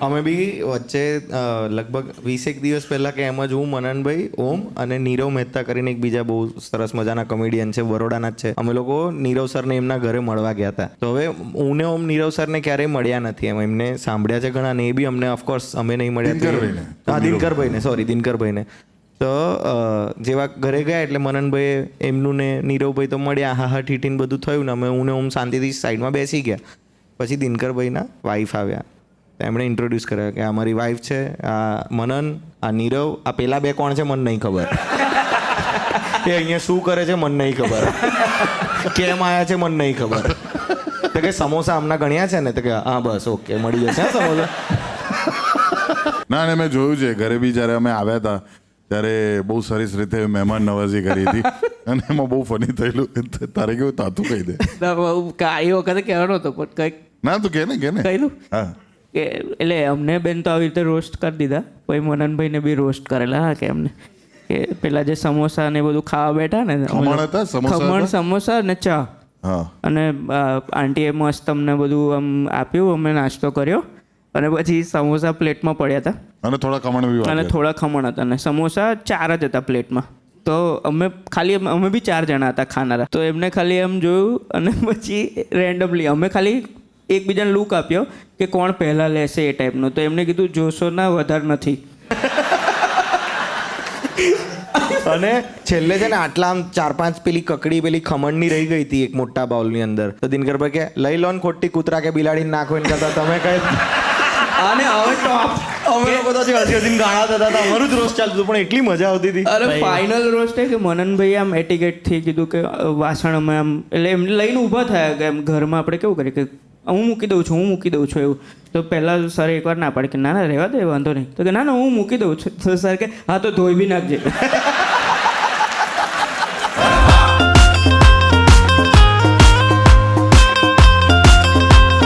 અમે બી વચ્ચે લગભગ 20 દિવસ પહેલાં કે એમ જ હું, મનનભાઈ, ઓમ અને નીરવ મહેતા કરીને એક બીજા બહુ સરસ મજાના કોમેડિયન છે, બરોડાના જ છે. અમે લોકો નીરવ સરને એમના ઘરે મળવા ગયા હતા. તો હવે હું ને ઓમ નીરવ સરને ક્યારેય મળ્યા નથી. એમ એમને સાંભળ્યા છે ઘણા ને એ બી અમને ઓફકોર્સ અમે નહીં મળ્યા. હા, દિનકરભાઈને. તો જેવા ઘરે ગયા એટલે મનનભાઈ એમનું ને નીરવભાઈ તો મળ્યા, હા ઠીઠીને બધું થયું ને અમે હું ને ઓમ શાંતિથી સાઈડમાં બેસી ગયા. પછી દિનકરભાઈના વાઈફ આવ્યા. એમણે ઇન્ટ્રોડ્યુસ કર્યા કે આ મારી વાઈફ છે, આ મનન, આ નીરવ, આ પેલા બે કોણ છે મને નહીં ખબર, એ અહીંયા શું કરે છે મને નહીં ખબર, કેમ આવ્યા છે મને નહીં ખબર. તો કે સમોસા આમના ગણ્યા છે ને? તો કે હા બસ ઓકે, મળી જશે સમોસા. ના, ને મેં જોયું છે ઘરે બી જ્યારે અમે આવ્યા હતા ત્યારે બહુ સરસ રીતે મહેમાન નવાઝી કરી હતી અને એમાં બહુ ફની થયેલું. તારે કેવું તાતું કહી દે. એ વખતે કહેવાનો હતો પણ કંઈક ના, તું કે ને કહેલું હા કે એટલે અમને બેન તો આવી રીતે રોસ્ટ કરી દીધા. પછી મનનભાઈને બી રોસ્ટ કરેલા. હા, કે એમને કે પેલા જે સમોસા ને બધું ખાવા બેઠા ને, ખમણ સમોસા ને ચા, અને આંટીએ મસ્ત અમને બધું આમ આપ્યું, અમે નાસ્તો કર્યો અને પછી સમોસા પ્લેટમાં પડ્યા હતા અને થોડા ખમણ હતા અને સમોસા 4 જ હતા પ્લેટમાં. તો અમે બી 4 જણા હતા ખાનારા. તો એમને ખાલી એમ જોયું અને પછી રેન્ડમલી અમે ખાલી એકબીજાને લુક આપ્યો કે કોણ પહેલાં લેશે એ ટાઈપનું. તો એમને કીધું જોશો ના, વધારે નથી. અને છેલ્લે છે ને આટલા આમ 4-5 પેલી કકડી પેલી ખમણની રહી ગઈ હતી એક મોટા બાઉલની અંદર. તો દિનકરભાઈ કે લઈ લો ને ખોટી કૂતરા કે બિલાડીને નાખો એને કરતા તમે કઈ. અને હવે ટોપ અમે લોકો તો હસીને ગાણા થતા હતા, અમારું જ રોસ્ટ ચાલતું પણ એટલી મજા આવતી હતી. અરે ફાઇનલ રોસ્ટ કે મનનભાઈ આમ એટીકેટથી કીધું કે વાસણ અમે આમ, એટલે એમને લઈને ઊભા થયા કે એમ ઘરમાં આપણે કેવું કરીએ કે હું મૂકી દઉં છું એવું. તો પહેલાં સર એકવાર ના પાડે કે ના રહેવા દે, વાંધો નહીં. તો કે ના હું મૂકી દઉં છું. તો સર કે હા તો ધોઈ બી નાખજે.